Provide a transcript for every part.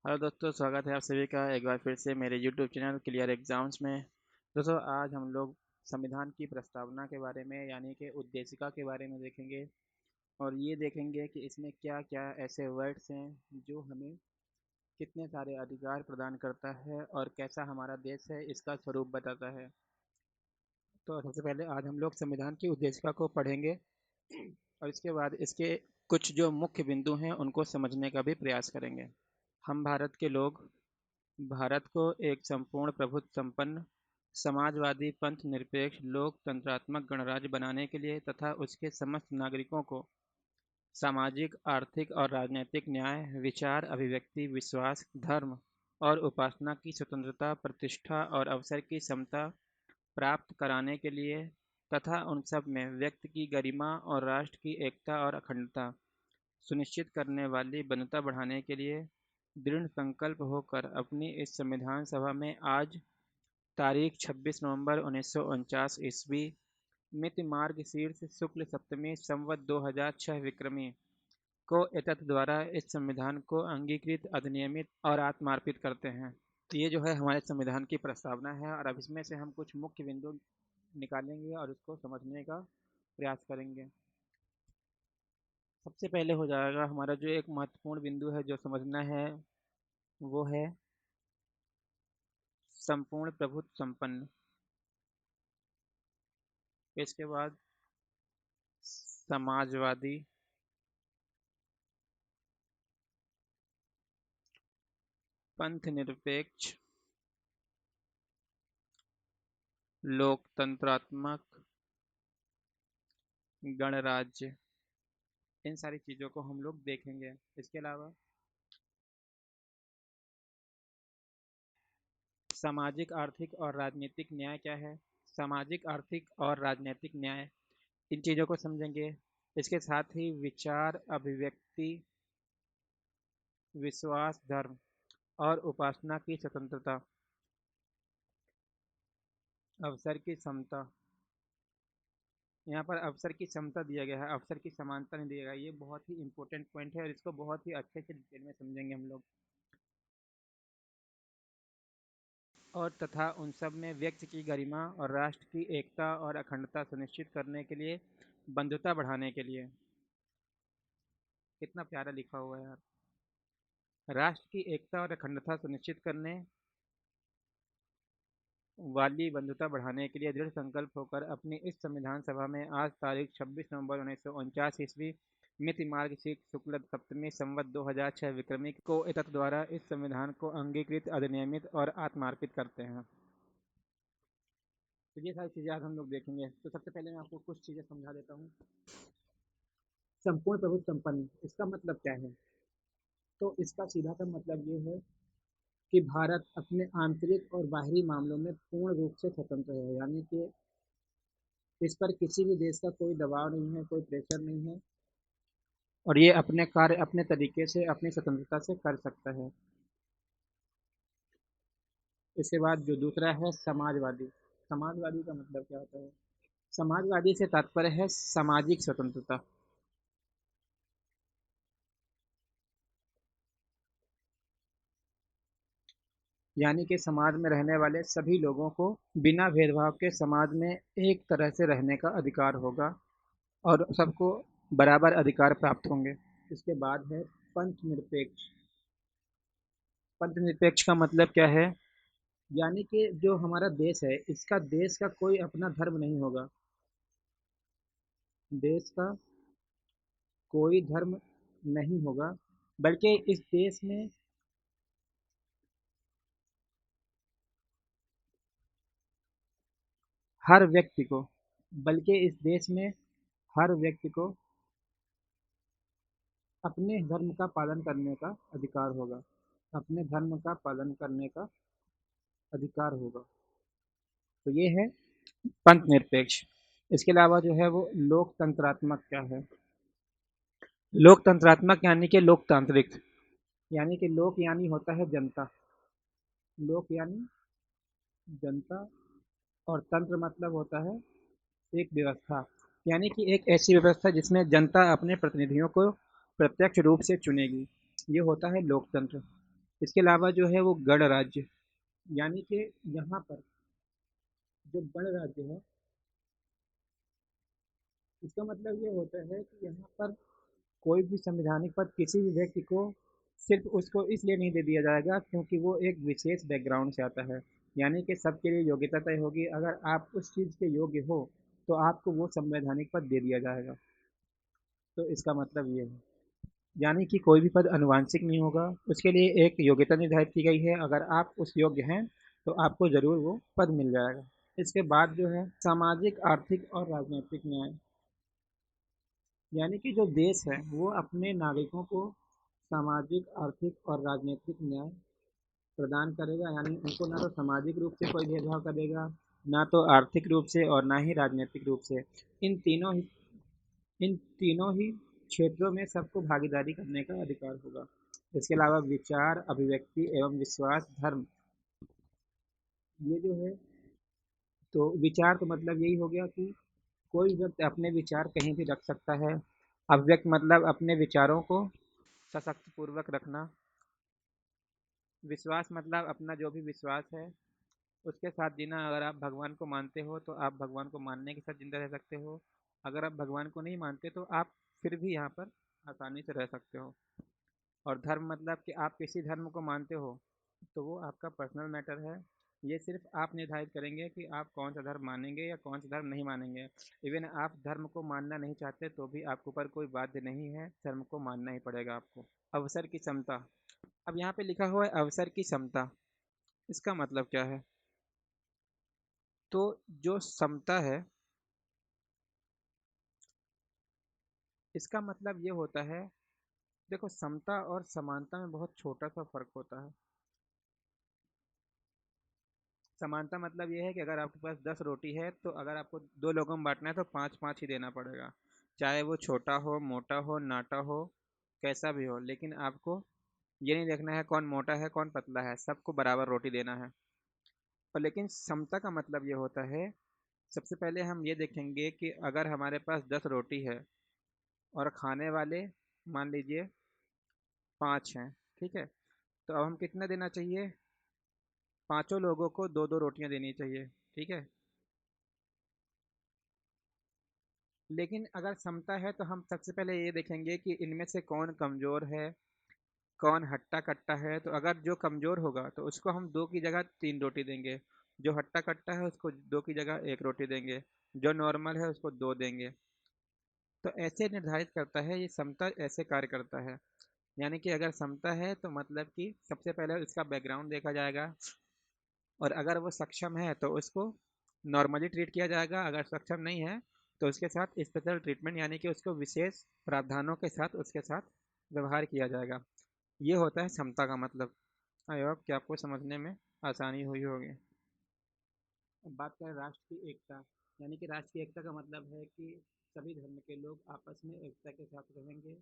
Hello दोस्तों, स्वागत है आप सभी का एक बार फिर से मेरे यूट्यूब चैनल क्लियर एग्जाम्स में। दोस्तों, आज हम लोग संविधान की प्रस्तावना के बारे में यानी कि उद्देशिका के बारे में देखेंगे और ये देखेंगे कि इसमें क्या क्या ऐसे वर्ड्स हैं जो हमें कितने सारे अधिकार प्रदान करता है और कैसा हमारा देश है इसका स्वरूप बताता है। तो सबसे पहले आज हम लोग संविधान की उद्देशिका को पढ़ेंगे और इसके बाद इसके कुछ जो मुख्य बिंदु हैं उनको समझने का भी प्रयास करेंगे। हम भारत के लोग भारत को एक संपूर्ण प्रभुत्व संपन्न समाजवादी पंथ निरपेक्ष लोकतंत्रात्मक गणराज्य बनाने के लिए तथा उसके समस्त नागरिकों को सामाजिक आर्थिक और राजनीतिक न्याय विचार अभिव्यक्ति विश्वास धर्म और उपासना की स्वतंत्रता प्रतिष्ठा और अवसर की समता प्राप्त कराने के लिए तथा उन सब में व्यक्ति की गरिमा और राष्ट्र की एकता और अखंडता सुनिश्चित करने वाली बंधुता बढ़ाने के लिए दृढ़ संकल्प होकर अपनी इस संविधान सभा में आज तारीख 26 नवंबर 1949 ईस्वी मिति मार्गशीर्ष शुक्ल सप्तमी संवत 2006 विक्रमी को एतत् द्वारा इस संविधान को अंगीकृत अधिनियमित और आत्मार्पित करते हैं। तो ये जो है हमारे संविधान की प्रस्तावना है और अब इसमें से हम कुछ मुख्य बिंदु निकालेंगे और उसको समझने का प्रयास करेंगे। सबसे पहले हो जाएगा हमारा जो एक महत्वपूर्ण बिंदु है जो समझना है वो है संपूर्ण प्रभुत्व संपन्न। इसके बाद समाजवादी पंथ निरपेक्ष लोकतंत्रात्मक गणराज्य, इन सारी चीज़ों को हम लोग देखेंगे। इसके अलावा सामाजिक आर्थिक और राजनीतिक न्याय क्या है, सामाजिक आर्थिक और राजनीतिक न्याय, इन चीज़ों को समझेंगे। इसके साथ ही विचार अभिव्यक्ति विश्वास धर्म और उपासना की स्वतंत्रता अवसर की समता, यहाँ पर अवसर की समता दिया गया है, अवसर की समानता नहीं दिया गया। ये बहुत ही इंपॉर्टेंट पॉइंट है और इसको बहुत ही अच्छे से डिटेल में समझेंगे हम लोग। और तथा उन सब में व्यक्ति की गरिमा और राष्ट्र की एकता और अखंडता सुनिश्चित करने के लिए बंधुता बढ़ाने के लिए, कितना प्यारा लिखा हुआ है यार। राष्ट्र की एकता और अखंडता सुनिश्चित करने वाली बंधुता बढ़ाने के लिए दृढ़ संकल्प होकर अपनी इस संविधान सभा में आज तारीख 26 नवंबर 1949 ईस्वी मिति मार्गशीर्ष शुक्ल सप्तमी संवत 2006 विक्रमी को एतत् द्वारा इस संविधान को अंगीकृत अधिनियमित और आत्मार्पित करते हैं। तो ये सारी चीज़ें आज हम लोग देखेंगे। तो सबसे पहले मैं आपको कुछ चीज़ें समझा देता हूँ। संपूर्ण प्रभुत्व संपन्न इसका मतलब क्या है? तो इसका सीधा सा मतलब ये है कि भारत अपने आंतरिक और बाहरी मामलों में पूर्ण रूप से स्वतंत्र है, यानी कि इस पर किसी भी देश का कोई दबाव नहीं है, कोई प्रेशर नहीं है और ये अपने कार्य अपने तरीके से अपनी स्वतंत्रता से कर सकता है। इसके बाद जो दूसरा है समाजवादी। समाजवादी का मतलब क्या होता है? समाजवादी से तात्पर्य है सामाजिक स्वतंत्रता, यानी कि समाज में रहने वाले सभी लोगों को बिना भेदभाव के समाज में एक तरह से रहने का अधिकार होगा और सबको बराबर अधिकार प्राप्त होंगे। इसके बाद है पंथ निरपेक्ष। पंथ निरपेक्ष का मतलब क्या है? यानी कि जो हमारा देश है इसका देश का कोई अपना धर्म नहीं होगा, देश का कोई धर्म नहीं होगा, बल्कि इस देश में हर व्यक्ति को बल्कि इस देश में हर व्यक्ति को अपने धर्म का पालन करने का अधिकार होगा, अपने धर्म का पालन करने का अधिकार होगा। तो ये है पंथ निरपेक्ष। इसके अलावा जो है वो लोकतंत्रात्मक क्या है? लोकतंत्रात्मक यानी कि लोकतांत्रिक, यानी कि लोक यानी होता है जनता, लोक यानी जनता और तंत्र मतलब होता है एक व्यवस्था, यानी कि एक ऐसी व्यवस्था जिसमें जनता अपने प्रतिनिधियों को प्रत्यक्ष रूप से चुनेगी, ये होता है लोकतंत्र। इसके अलावा जो है वो गण राज्य, यानी कि यहाँ पर जो गण राज्य है, इसका मतलब ये होता है कि यहाँ पर कोई भी संवैधानिक पद किसी भी व्यक्ति को सिर्फ उसको इसलिए नहीं दे दिया जाएगा क्योंकि वो एक विशेष बैकग्राउंड से आता है। यानी कि सबके लिए योग्यता तय होगी, अगर आप उस चीज़ के योग्य हो तो आपको वो संवैधानिक पद दे दिया जाएगा। तो इसका मतलब ये है, यानी कि कोई भी पद अनुवांशिक नहीं होगा, उसके लिए एक योग्यता निर्धारित की गई है, अगर आप उस योग्य हैं तो आपको ज़रूर वो पद मिल जाएगा। इसके बाद जो है सामाजिक, आर्थिक और राजनीतिक न्याय, यानी कि जो देश है वो अपने नागरिकों को सामाजिक, आर्थिक और राजनीतिक न्याय प्रदान करेगा, यानी उनको ना तो सामाजिक रूप से कोई भेदभाव करेगा, ना तो आर्थिक रूप से और ना ही राजनीतिक रूप से। इन तीनों ही इन तीनों ही क्षेत्रों में सबको भागीदारी करने का अधिकार होगा। इसके अलावा विचार, अभिव्यक्ति एवं विश्वास, धर्म, ये जो है, तो विचार तो मतलब यही हो गया कि कोई व्यक्ति अपने विचार कहीं भी रख सकता है। अभिव्यक्त मतलब अपने विचारों को सशक्त पूर्वक रखना। विश्वास मतलब अपना जो भी विश्वास है उसके साथ जीना। अगर आप भगवान को मानते हो तो आप भगवान को मानने के साथ जिंदा रह सकते हो। अगर आप भगवान को नहीं मानते तो आप फिर भी यहाँ पर आसानी से रह सकते हो। और धर्म मतलब कि आप किसी धर्म को मानते हो तो वो आपका पर्सनल मैटर है। ये सिर्फ आप निर्धारित करेंगे कि आप कौन सा धर्म मानेंगे या कौन सा धर्म नहीं मानेंगे। इवन आप धर्म को मानना नहीं चाहते तो भी आपके ऊपर कोई बाध्य नहीं है, धर्म को मानना ही पड़ेगा आपको। अवसर की समता, अब यहाँ पे लिखा हुआ है अवसर की समता, इसका मतलब क्या है? तो जो समता है, इसका मतलब ये होता है, देखो समता और समानता में बहुत छोटा सा फर्क होता है। समानता मतलब ये है कि अगर आपके पास 10 रोटी है तो अगर आपको दो लोगों में बांटना है तो पाँच पाँच ही देना पड़ेगा, चाहे वो छोटा हो, मोटा हो, नाटा हो, कैसा भी हो, लेकिन आपको ये नहीं देखना है कौन मोटा है कौन पतला है, सबको बराबर रोटी देना है। और लेकिन समता का मतलब ये होता है, सबसे पहले हम ये देखेंगे कि अगर हमारे पास 10 रोटी है और खाने वाले मान लीजिए 5 हैं, ठीक है, तो अब हम कितना देना चाहिए? पांचों लोगों को दो दो रोटियां देनी चाहिए, ठीक है। लेकिन अगर समता है तो हम सबसे पहले ये देखेंगे कि इनमें से कौन कमज़ोर है, कौन हट्टा कट्टा है। तो अगर जो कमज़ोर होगा तो उसको हम दो की जगह 3 रोटी देंगे, जो हट्टा कट्टा है उसको दो की जगह एक रोटी देंगे, जो नॉर्मल है उसको दो देंगे। तो ऐसे निर्धारित करता है, ये समता ऐसे कार्य करता है। यानी कि अगर समता है तो मतलब कि सबसे पहले उसका बैकग्राउंड देखा जाएगा, और अगर वो सक्षम है तो उसको नॉर्मली ट्रीट किया जाएगा, अगर सक्षम नहीं है तो उसके साथ स्पेशल ट्रीटमेंट यानी कि उसको विशेष प्रावधानों के साथ उसके साथ व्यवहार किया जाएगा। ये होता है क्षमता का मतलब। आई होप कि आपको समझने में आसानी हुई होगी। अब बात करें राष्ट्र की एकता, यानी कि राष्ट्र की एकता का मतलब है कि सभी धर्म के लोग आपस में एकता के साथ रहेंगे।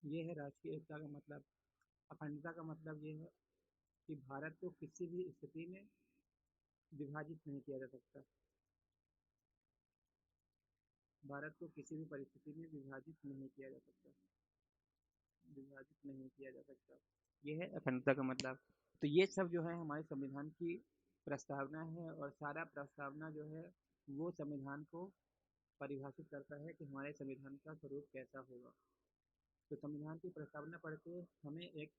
ये है राष्ट्र की एकता का मतलब। अखंडता का मतलब ये है कि भारत को किसी भी स्थिति में विभाजित नहीं किया जा सकता। भारत को किसी भी परिस्थिति में विभाजित नहीं किया जा सकता। विभाजित नहीं किया जा सकता, ये है अखंडता का मतलब। तो ये सब जो है हमारे संविधान की प्रस्तावना है, और सारा प्रस्तावना जो है वो संविधान को परिभाषित करता है कि हमारे संविधान का स्वरूप कैसा होगा। तो संविधान की प्रस्तावना पढ़ के हमें एक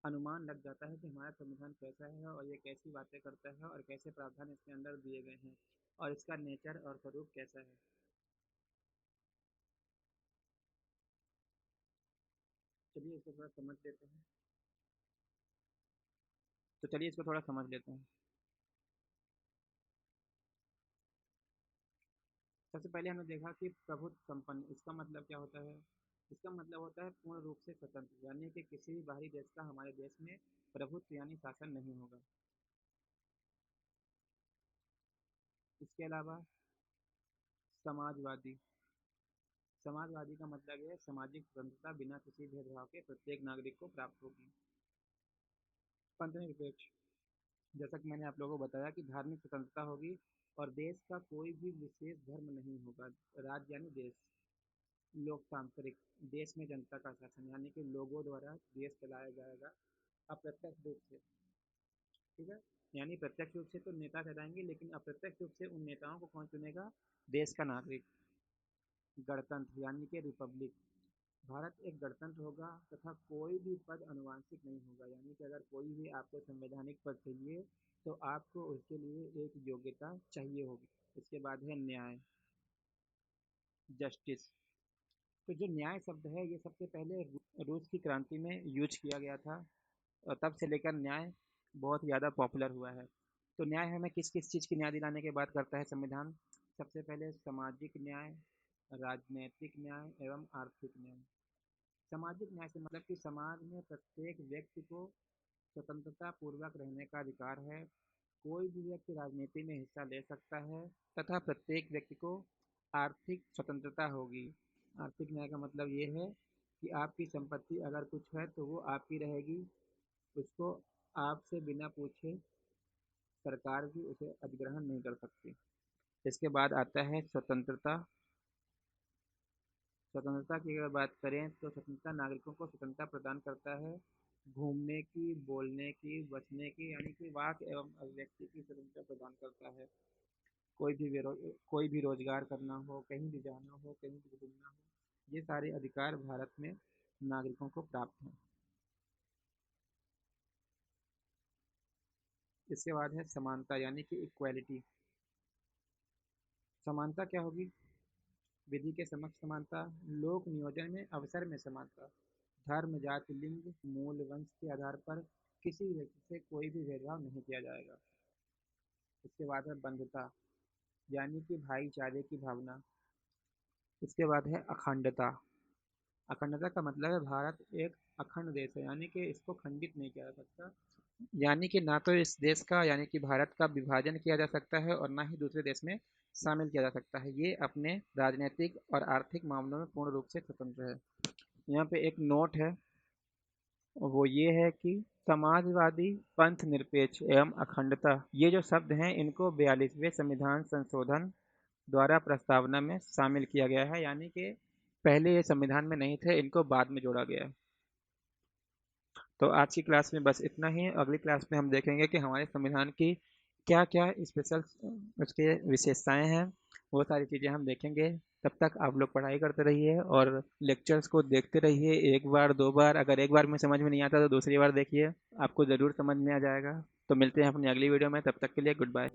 अनुमान लग जाता है कि हमारा संविधान कैसा है और ये कैसी बातें करता है और कैसे प्रावधान इसके अंदर दिए गए हैं और इसका नेचर और स्वरूप कैसा है। चलिए इसको थोड़ा समझ लेते हैं। तो चलिए इसको थोड़ा समझ लेते हैं। सबसे पहले हमने देखा कि प्रभुत्व संपन्न, इसका मतलब क्या होता है? इसका मतलब होता है पूर्ण रूप से स्वतंत्र, यानी कि किसी भी बाहरी देश का हमारे देश में प्रभुत्व यानी शासन नहीं होगा। इसके अलावा समाजवादी, समाजवादी का मतलब है सामाजिक स्वतंत्रता बिना किसी भेदभाव के प्रत्येक नागरिक को प्राप्त होगी। पंथनिरपेक्ष, जैसा कि मैंने आप लोगों को बताया कि धार्मिक स्वतंत्रता होगी और देश का कोई भी विशेष धर्म नहीं होगा। राज्य यानी देश। लोकतांत्रिक, देश में जनता का शासन, यानी कि लोगों द्वारा देश चलाया जाएगा। अप्रत्यक्ष रूप से, ठीक है। यानी प्रत्यक्ष रूप से तो नेता कहलाएंगे, लेकिन अप्रत्यक्ष रूप से उन नेताओं को कौन चुनेगा? देश का नागरिक। गणतंत्र यानी कि रिपब्लिक। भारत एक गणतंत्र होगा तथा कोई भी पद अनुवांशिक नहीं होगा, यानी कि अगर कोई भी आपको संवैधानिक पद चाहिए तो आपको उसके लिए एक योग्यता चाहिए होगी। इसके बाद है न्याय, जस्टिस। तो जो न्याय शब्द है ये सबसे पहले रूस की क्रांति में यूज किया गया था, और तब से लेकर न्याय बहुत ज़्यादा पॉपुलर हुआ है। तो न्याय हमें किस किस चीज़ की न्याय दिलाने की बात करता है संविधान? सबसे पहले सामाजिक न्याय, राजनैतिक न्याय एवं आर्थिक न्याय। सामाजिक न्याय से मतलब कि समाज में प्रत्येक व्यक्ति को स्वतंत्रता पूर्वक रहने का अधिकार है। कोई भी व्यक्ति राजनीति में हिस्सा ले सकता है तथा प्रत्येक व्यक्ति को आर्थिक स्वतंत्रता होगी। आर्थिक न्याय का मतलब ये है कि आपकी संपत्ति अगर कुछ है तो वो आपकी रहेगी, उसको आपसे बिना पूछे सरकार भी उसे अधिग्रहण नहीं कर सकती। इसके बाद आता है स्वतंत्रता। स्वतंत्रता की अगर बात करें तो स्वतंत्रता नागरिकों को स्वतंत्रता प्रदान करता है, घूमने की, बोलने की, बचने की, यानी कि वाक एवं अभिव्यक्ति की स्वतंत्रता प्रदान करता है। कोई भी रोजगार करना हो, कहीं भी जाना हो, कहीं भी घूमना हो, ये सारे अधिकार भारत में नागरिकों को प्राप्त हैं। इसके बाद है समानता यानी कि इक्वालिटी। समानता क्या होगी? विधि के समक्ष समानता, लोक नियोजन में अवसर में समानता, धर्म, जाति, लिंग, मूल, वंश के आधार पर किसी व्यक्ति से कोई भी भेदभाव नहीं किया जाएगा। इसके बाद है बंधुता यानी कि भाईचारे की भावना। इसके बाद है अखंडता। अखंडता का मतलब है भारत एक अखंड देश है, यानी कि इसको खंडित नहीं किया जा सकता। यानी कि ना तो इस देश का यानी कि भारत का विभाजन किया जा सकता है और ना ही दूसरे देश में शामिल किया जा सकता है। ये अपने राजनीतिक और आर्थिक मामलों में पूर्ण रूप से स्वतंत्र है। यहाँ पे एक नोट है, वो ये है कि समाजवादी, पंथ निरपेक्ष एवं अखंडता, ये जो शब्द हैं इनको 42वें संविधान संशोधन द्वारा प्रस्तावना में शामिल किया गया है, यानी कि पहले ये संविधान में नहीं थे, इनको बाद में जोड़ा गया है। तो आज की क्लास में बस इतना ही। अगली क्लास में हम देखेंगे कि हमारे संविधान की क्या क्या स्पेशल उसके विशेषताएं हैं, वो सारी चीज़ें हम देखेंगे। तब तक आप लोग पढ़ाई करते रहिए और लेक्चर्स को देखते रहिए, एक बार दो बार, अगर एक बार में समझ में नहीं आता तो दूसरी बार देखिए, आपको ज़रूर समझ में आ जाएगा। तो मिलते हैं अपनी अगली वीडियो में, तब तक के लिए गुड बाय।